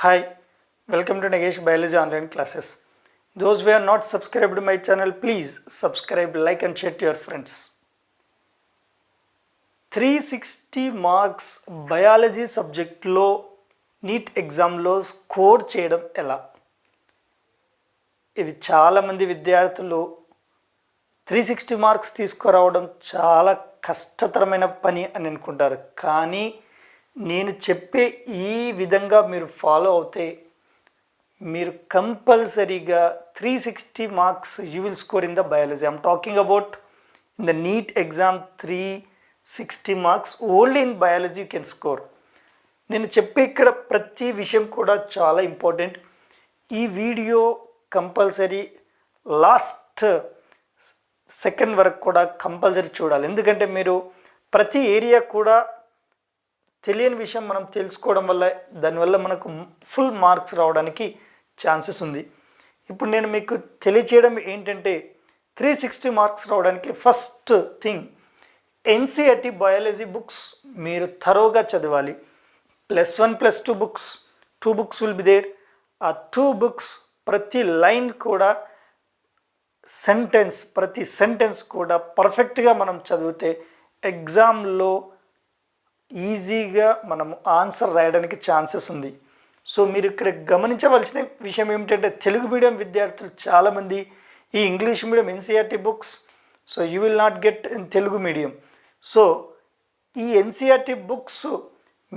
Hi, welcome to Nagesh Biology online classes. Those who are not subscribed to my channel, please subscribe, like and share to your friends. 360 marks biology సబ్జెక్ట్లో neat ఎగ్జామ్లో score చేయడం ఎలా? ఇది చాలామంది విద్యార్థులు 360 marks తీసుకురావడం చాలా కష్టతరమైన పని అని అనుకుంటారు. కానీ నేను చెప్పే ఈ విధంగా మీరు ఫాలో అవుతే మీరు కంపల్సరీగా 360 marks you will score in the biology. I'm talking about in the NEET exam 360 marks only in biology you can score. నేను చెప్పే ఇక్కడ ప్రతి విషయం కూడా చాలా ఇంపార్టెంట్. ఈ వీడియో కంపల్సరీ లాస్ట్ సెకండ్ వరకు కూడా కంపల్సరీ చూడాలి. ఎందుకంటే మీరు ప్రతి ఏరియా కూడా తెలియని విషయం మనం తెలుసుకోవడం వల్ల దానివల్ల మనకు ఫుల్ మార్క్స్ రావడానికి ఛాన్సెస్ ఉంది. ఇప్పుడు నేను మీకు తెలియచేయడం ఏంటంటే 360 మార్క్స్ రావడానికి first thing NCERT biology books మీరు థరోగా చదవాలి. +1 +2 books, 2 books will be there. ఆ 2 బుక్స్ ప్రతి లైన్ కూడా ప్రతి సెంటెన్స్ కూడా పర్ఫెక్ట్గా మనం చదివితే ఎగ్జామ్లో ఈజీగా మనము ఆన్సర్ రాయడానికి ఛాన్సెస్ ఉంది. సో మీరు ఇక్కడ గమనించవలసిన విషయం ఏమిటంటే తెలుగు మీడియం విద్యార్థులు చాలామంది ఈ English medium NCERT books, so you will not get in Telugu medium. So ఈ ఎన్సీఈఆర్టీ బుక్స్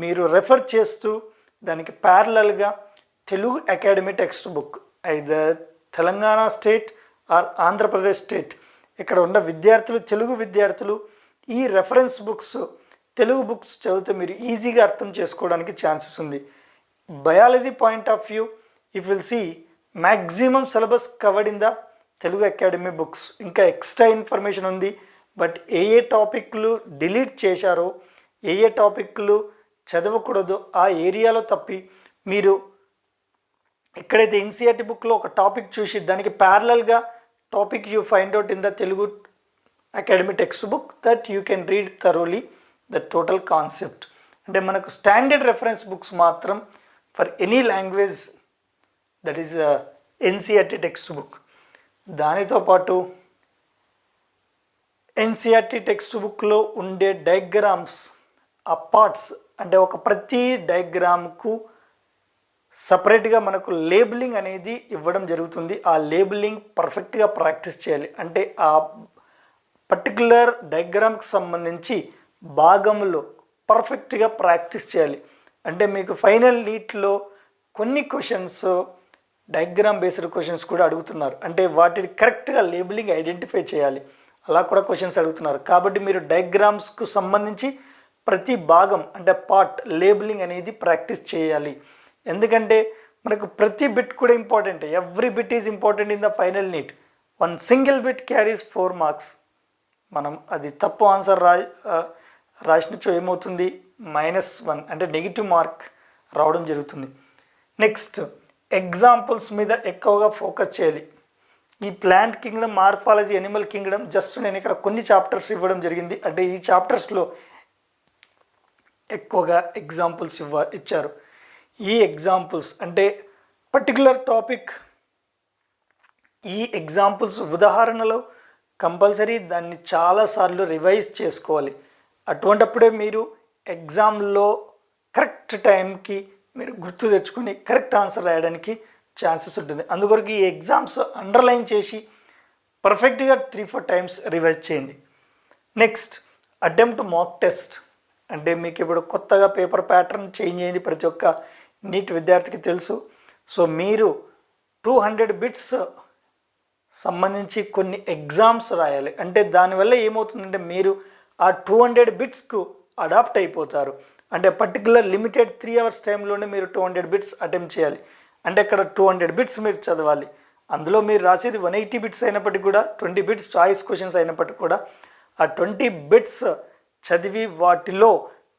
మీరు రెఫర్ చేస్తూ దానికి ప్యారలల్గా Telugu academy text book either Telangana state or Andhra Pradesh state ఇక్కడ ఉన్న విద్యార్థులు, తెలుగు విద్యార్థులు ఈ రెఫరెన్స్ బుక్స్ తెలుగు బుక్స్ చదివితే మీరు ఈజీగా అర్థం చేసుకోవడానికి ఛాన్సెస్ ఉంది. Biology point of view if will see maximum syllabus covered in the Telugu academy books. ఇంకా ఎక్స్ట్రా ఇన్ఫర్మేషన్ ఉంది, బట్ ఏ టాపిక్లు డిలీట్ చేశారో, ఏ టాపిక్లు చదవకూడదో ఆ ఏరియాలో తప్పి మీరు ఎక్కడైతే ఎన్సీఈఆర్టీ బుక్లో ఒక టాపిక్ చూసి దానికి ప్యారలల్గా topic you find out in the Telugu academy text book that you can read thoroughly the total concept. అంటే మనకు స్టాండర్డ్ రెఫరెన్స్ బుక్స్ మాత్రం for any language that is NCERT text book. దానితో పాటు ఎన్సీఈఆర్టీ టెక్స్ట్ బుక్లో ఉండే డయాగ్రామ్స్, ఆ parts అంటే ఒక ప్రతి డయాగ్రామ్కు సపరేట్గా మనకు లేబులింగ్ అనేది ఇవ్వడం జరుగుతుంది. ఆ లేబులింగ్ పర్ఫెక్ట్గా ప్రాక్టీస్ చేయాలి. అంటే ఆ పర్టికులర్ డయాగ్రామ్కి సంబంధించి భాగంలో పర్ఫెక్ట్గా ప్రాక్టీస్ చేయాలి. అంటే మీకు ఫైనల్ నీట్లో కొన్ని క్వశ్చన్స్ డయాగ్రామ్ బేస్డ్ క్వశ్చన్స్ కూడా అడుగుతున్నారు. అంటే వాటిని కరెక్ట్గా లేబులింగ్ ఐడెంటిఫై చేయాలి, అలా కూడా క్వశ్చన్స్ అడుగుతున్నారు. కాబట్టి మీరు డయాగ్రామ్స్కు సంబంధించి ప్రతి భాగం అంటే పార్ట్ లేబులింగ్ అనేది ప్రాక్టీస్ చేయాలి. ఎందుకంటే మనకు ప్రతి బిట్ కూడా important. Every bit is important in the final NEET. 1 single bit carries 4 marks. మనం అది తప్పు ఆన్సర్ రాసినచో ఏమవుతుంది, -1 అంటే నెగిటివ్ మార్క్ రావడం జరుగుతుంది. నెక్స్ట్ ఎగ్జాంపుల్స్ మీద ఎక్కువగా ఫోకస్ చేయాలి. ఈ plant Kingdom, morphology, Animal Kingdom just నేను ఇక్కడ కొన్ని చాప్టర్స్ ఇవ్వడం జరిగింది. అంటే ఈ చాప్టర్స్లో ఎక్కువగా ఎగ్జాంపుల్స్ ఇచ్చారు. ఈ ఎగ్జాంపుల్స్ అంటే పర్టికులర్ టాపిక్, ఈ ఎగ్జాంపుల్స్ ఉదాహరణలో కంపల్సరీ దాన్ని చాలాసార్లు రివైజ్ చేసుకోవాలి. అటువంటప్పుడే మీరు ఎగ్జామ్లో కరెక్ట్ టైంకి మీరు గుర్తు తెచ్చుకొని కరెక్ట్ ఆన్సర్ రాయడానికి ఛాన్సెస్ ఉంటుంది. అందుకొరకు ఈ ఎగ్జామ్స్ అండర్లైన్ చేసి పర్ఫెక్ట్గా 3-4 టైమ్స్ రివైజ్ చేయండి. Next attempt mock test. అంటే మీకు ఇప్పుడు కొత్తగా పేపర్ ప్యాటర్న్ చేంజ్ అయింది, ప్రతి ఒక్క నీట్ విద్యార్థికి తెలుసు. సో మీరు 200 బిట్స్ సంబంధించి కొన్ని ఎగ్జామ్స్ రాయాలి. అంటే దానివల్ల ఏమవుతుందంటే మీరు ఆ 200 బిట్స్కు అడాప్ట్ అయిపోతారు. అంటే పర్టికులర్ లిమిటెడ్ 3 అవర్స్ టైంలోనే మీరు 200 బిట్స్ అటెంప్ట్ చేయాలి. అంటే అక్కడ 200 బిట్స్ మీరు చదవాలి. అందులో మీరు రాసేది 180 బిట్స్ అయినప్పటికీ కూడా, 20 బిట్స్ చాయిస్ క్వశ్చన్స్ అయినప్పటికీ కూడా ఆ 20 బిట్స్ చదివి వాటిలో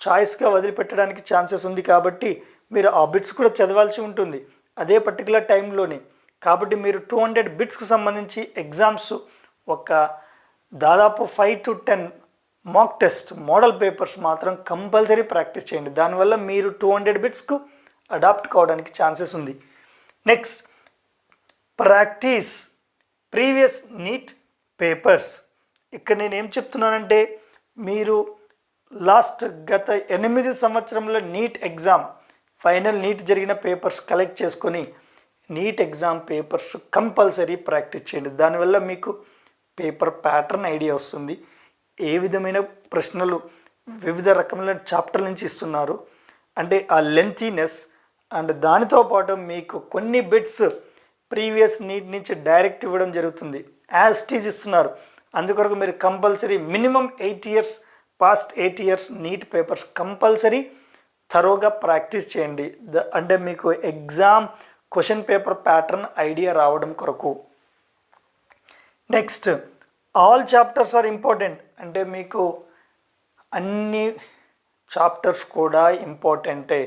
చాయిస్గా వదిలిపెట్టడానికి ఛాన్సెస్ ఉంది. కాబట్టి మీరు ఆ బిట్స్ కూడా చదవాల్సి ఉంటుంది అదే పర్టికులర్ టైంలోనే. కాబట్టి మీరు 200 బిట్స్కి సంబంధించి ఎగ్జామ్స్ ఒక దాదాపు 5 to 10 mock test model papers మాత్రం కంపల్సరీ ప్రాక్టీస్ చేయండి. దానివల్ల మీరు 200 బిట్స్కు అడాప్ట్ కావడానికి ఛాన్సెస్ ఉంది. Next, practice previous NEET papers. ఇక్కడ నేను ఏం చెప్తున్నానంటే, మీరు గత 8 సంవత్సరంలో నీట్ ఎగ్జామ్ ఫైనల్ నీట్ జరిగిన పేపర్స్ కలెక్ట్ చేసుకొని NEET exam papers compulsory practice చేయండి. దానివల్ల మీకు పేపర్ ప్యాటర్న్ ఐడియా వస్తుంది. ఏ విధమైన ప్రశ్నలు వివిధ రకముల చాప్టర్ నుంచి ఇస్తున్నారు అంటే ఆ లెంతీనెస్, అండ్ దానితో పాటు మీకు కొన్ని బిట్స్ ప్రీవియస్ నీట్ నుంచి డైరెక్ట్ ఇవ్వడం జరుగుతుంది, యాజ్ టీజ్ ఇస్తున్నారు. అందుకొరకు మీరు compulsory minimum 8 years past 8 years NEET papers compulsory థరోగా ప్రాక్టీస్ చేయండి. అంటే మీకు exam question paper pattern idea రావడం కొరకు. Next, all chapters are important. అంటే మీకు అన్ని చాప్టర్స్ కూడా ఇంపార్టెంటే.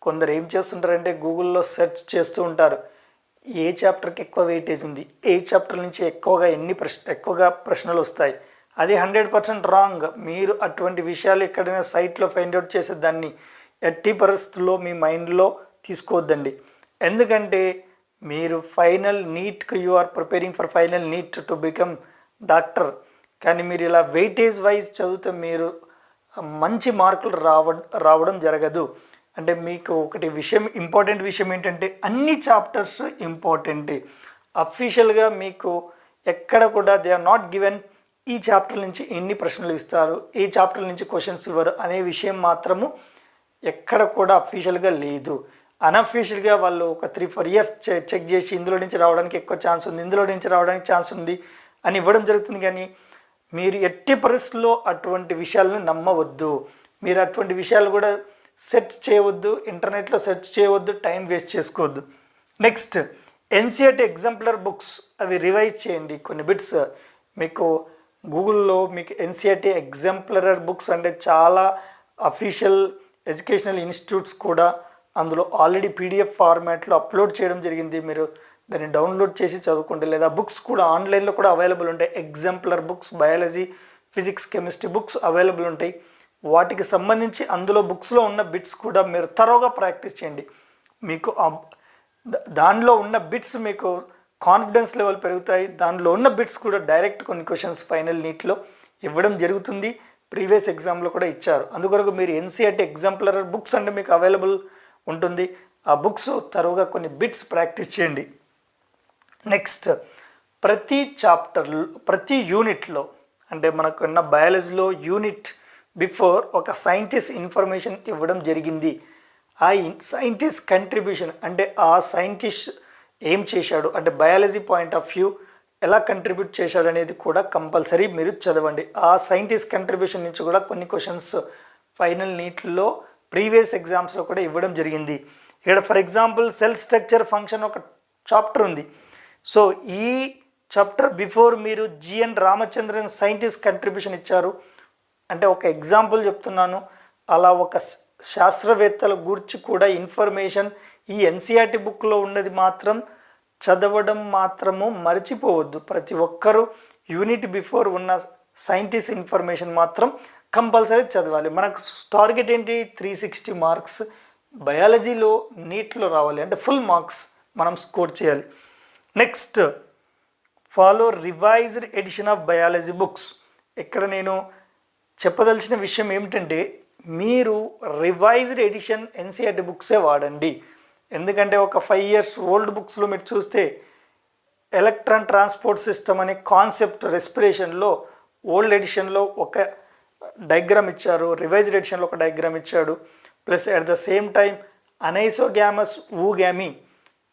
కొందరు ఏం చేస్తుంటారంటే గూగుల్లో సెర్చ్ చేస్తూ ఉంటారు, ఏ చాప్టర్కి ఎక్కువ వెయిటేజ్ ఉంది, ఏ చాప్టర్ నుంచి ఎక్కువగా ప్రశ్నలు వస్తాయి. అది 100% రాంగ్. మీరు అటువంటి విషయాలు ఎక్కడైనా సైట్లో ఫైండ్ అవుట్ చేసే దాన్ని ఎట్టి పరిస్థితుల్లో మీ మైండ్లో తీసుకోవద్దండి. ఎందుకంటే మీరు ఫైనల్ నీట్కి you are preparing for final NEET to become doctor. కానీ మీరు ఇలా వెయిటేజ్ వైజ్ చదివితే మీరు మంచి మార్కులు రావడం జరగదు. అంటే మీకు ఒకటి ఇంపార్టెంట్ విషయం ఏంటంటే అన్ని చాప్టర్స్ ఇంపార్టెంటే. అఫీషియల్గా మీకు ఎక్కడ కూడా దే ఆర్ నాట్ గివెన్ ఈ చాప్టర్ నుంచి ఎన్ని ప్రశ్నలు ఇస్తారు, ఈ చాప్టర్ నుంచి క్వశ్చన్స్ ఇవ్వరు అనే విషయం మాత్రము ఎక్కడ కూడా అఫీషియల్గా లేదు. అన్అఫీషియల్గా వాళ్ళు ఒక 3-4 years చెక్ చేసి ఇందులో నుంచి రావడానికి ఎక్కువ ఛాన్స్ ఉంది, ఇందులో నుంచి రావడానికి ఛాన్స్ ఉంది అని ఇవ్వడం జరుగుతుంది. కానీ మీరు ఎట్టి పరిస్థితుల్లో అటువంటి విషయాలను నమ్మవద్దు. మీరు అటువంటి విషయాలు కూడా సెర్చ్ చేయవద్దు, ఇంటర్నెట్లో సెర్చ్ చేయవద్దు, టైం వేస్ట్ చేసుకోవద్దు. నెక్స్ట్, ఎన్సీఆర్టీ ఎగ్జాంపులర్ బుక్స్ అవి రివైజ్ చేయండి. కొన్ని బిట్స్ మీకు గూగుల్లో మీకు ఎన్సీఆర్టీ ఎగ్జాంపులర్ బుక్స్ అంటే చాలా అఫీషియల్ ఎడ్యుకేషనల్ ఇన్స్టిట్యూట్స్ కూడా అందులో ఆల్రెడీ పీడిఎఫ్ ఫార్మాట్లో అప్లోడ్ చేయడం జరిగింది. మీరు దాన్ని డౌన్లోడ్ చేసి చదువుకోండి. లేదా బుక్స్ కూడా ఆన్లైన్లో కూడా అవైలబుల్ ఉంటాయి. Exemplar books, biology, physics, chemistry books available ఉంటాయి. వాటికి సంబంధించి అందులో బుక్స్లో ఉన్న బిట్స్ కూడా మీరు థరోగా ప్రాక్టీస్ చేయండి. మీకు దానిలో ఉన్న బిట్స్ మీకు కాన్ఫిడెన్స్ లెవెల్ పెరుగుతాయి. దానిలో ఉన్న బిట్స్ కూడా డైరెక్ట్ కొన్ని క్వశ్చన్స్ ఫైనల్ నీట్లో ఇవ్వడం జరుగుతుంది. ప్రీవియస్ ఎగ్జామ్లో కూడా ఇచ్చారు. అందుకొరకు మీరు ఎన్సీఆర్టీ ఎగ్జాంపులర్ బుక్స్ అంటే మీకు అవైలబుల్ ఉంటుంది. ఆ బుక్స్ థరోగా కొన్ని బిట్స్ ప్రాక్టీస్ చేయండి. నెక్స్ట్, ప్రతి ప్రతి యూనిట్లో అంటే మనకున్న బయాలజీలో యూనిట్ బిఫోర్ ఒక సైంటిస్ట్ ఇన్ఫర్మేషన్ ఇవ్వడం జరిగింది. ఆ సైంటిస్ట్ కంట్రిబ్యూషన్ అంటే ఆ సైంటిస్ట్ ఏం చేశాడు అంటే బయాలజీ పాయింట్ ఆఫ్ వ్యూ ఎలా కంట్రిబ్యూట్ చేశాడు అనేది కూడా కంపల్సరీ మీరు చదవండి. ఆ సైంటిస్ట్ కంట్రిబ్యూషన్ నుంచి కూడా కొన్ని క్వశ్చన్స్ ఫైనల్ నీట్లో ప్రీవియస్ ఎగ్జామ్స్లో కూడా ఇవ్వడం జరిగింది. ఇక్కడ for example cell structure function ఒక చాప్టర్ ఉంది. సో ఈ చాప్టర్ బిఫోర్ మీరు జిఎన్ రామచంద్రన్ సైంటిస్ట్ కంట్రిబ్యూషన్ ఇచ్చారు అంటే ఒక ఎగ్జాంపుల్ చెప్తున్నాను. అలా ఒక శాస్త్రవేత్తల గురించి కూడా ఇన్ఫర్మేషన్ ఈ ఎన్సీఆర్టీ బుక్లో ఉన్నది మాత్రం చదవడం మాత్రము మర్చిపోవద్దు. ప్రతి ఒక్కరూ యూనిట్ బిఫోర్ ఉన్న సైంటిస్ట్ ఇన్ఫర్మేషన్ మాత్రం కంపల్సరీ చదవాలి. మనకు టార్గెట్ ఏంటి? 360 మార్క్స్ బయాలజీలో నీట్లో రావాలి అంటే ఫుల్ మార్క్స్ మనం స్కోర్ చేయాలి. Next, follow revised edition of biology books. ఇక్కడ నేను చెప్పదలిచిన విషయం ఏమిటంటే మీరు రివైజ్డ్ ఎడిషన్ ఎన్సీఆర్టీ బుక్సే వాడండి. ఎందుకంటే ఒక 5 years ఓల్డ్ బుక్స్లో మీరు చూస్తే ఎలక్ట్రాన్ ట్రాన్స్పోర్ట్ సిస్టమ్ అనే కాన్సెప్ట్ రెస్పిరేషన్లో ఓల్డ్ ఎడిషన్లో ఒక డయాగ్రామ్ ఇచ్చారు, రివైజ్డ్ ఎడిషన్లో ఒక డయాగ్రామ్ ఇచ్చాడు. Plus at the same time anisogamous oogamy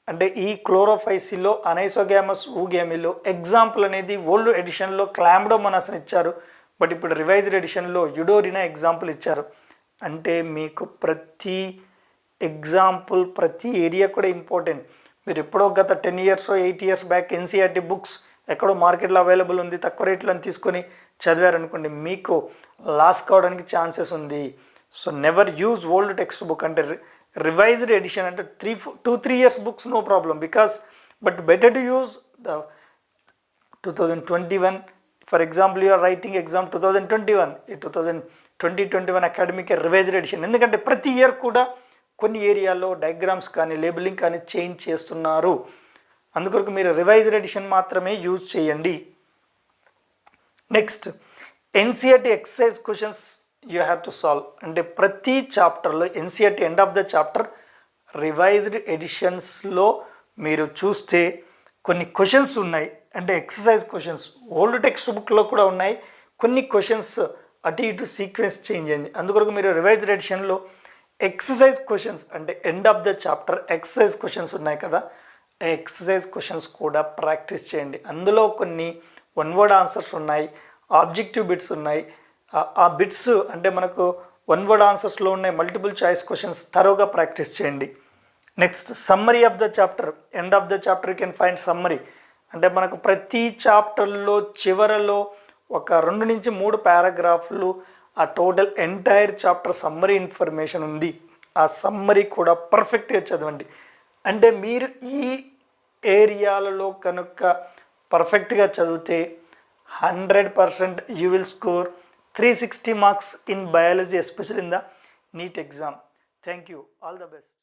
అంటే ఈ క్లోరోఫైసిలో అనైసోగ్యామస్ ఊగామిలో ఎగ్జాంపుల్ అనేది ఓల్డ్ ఎడిషన్లో క్లామ్డోమోనాస్ ఇచ్చారు. బట్ ఇప్పుడు రివైజ్డ్ ఎడిషన్లో యుడోరినా ఎగ్జాంపుల్ ఇచ్చారు. అంటే మీకు ప్రతి ఎగ్జాంపుల్ ప్రతి ఏరియా కూడా ఇంపార్టెంట్. మీరు ఎప్పుడో గత 10 years 8 years back NCERT books ఎక్కడో మార్కెట్లో అవైలబుల్ ఉంది తక్కువ రేట్లో అని తీసుకొని చదివారనుకోండి మీకు లాస్ కావడానికి ఛాన్సెస్ ఉంది. So never use old text book. అంటే రివైజ్డ్ ఎడిషన్ అంటే 2-3 years books no problem because but better to use the 2021. For example you're writing exam 2021 ఈ 2020-21 అకాడమిక్ రివైజ్డ్ ఎడిషన్. ఎందుకంటే ప్రతి ఇయర్ కూడా కొన్ని ఏరియాల్లో డయాగ్రామ్స్ కానీ లేబులింగ్ కానీ చేంజ్ చేస్తున్నారు. అందుకొరకు మీరు రివైజ్డ్ ఎడిషన్ మాత్రమే యూజ్ చేయండి. Next, NCERT exercise questions you have to solve. అంటే ప్రతి చాప్టర్లో NCERT end of the chapter revised ఎడిషన్స్లో మీరు చూస్తే కొన్ని క్వశ్చన్స్ ఉన్నాయి. అంటే ఎక్సర్సైజ్ క్వశ్చన్స్ ఓల్డ్ టెక్స్ట్ బుక్లో కూడా ఉన్నాయి. కొన్ని క్వశ్చన్స్ అటు ఇటు సీక్వెన్స్ చేంజ్ అయింది. అందుకొరకు మీరు రివైజ్డ్ ఎడిషన్లో ఎక్సర్సైజ్ క్వశ్చన్స్ అంటే end of the chapter exercise questions ఉన్నాయి కదా, ఎక్సర్సైజ్ క్వశ్చన్స్ కూడా ప్రాక్టీస్ చేయండి. అందులో కొన్ని వన్ వర్డ్ ఆన్సర్స్ ఉన్నాయి, ఆబ్జెక్టివ్ బిట్స్ ఉన్నాయి. ఆ బిట్స్ అంటే మనకు వన్ వర్డ్ ఆన్సర్స్లో ఉన్నాయి, మల్టిపుల్ చాయిస్ క్వశ్చన్స్ తరోగా ప్రాక్టీస్ చేయండి. Next, summary of the chapter. End of the chapter you can find summary. అంటే మనకు ప్రతి చాప్టర్లో చివరలో ఒక 2 నుంచి 3 పారాగ్రాఫ్లు ఆ total entire chapter summary information ఉంది. ఆ సమ్మరీ కూడా పర్ఫెక్ట్గా చదవండి. అంటే మీరు ఈ ఏరియాలలో కనుక పర్ఫెక్ట్గా చదివితే 100% you will score 360 marks in biology, especial in the NEET exam. Thank you. All the best.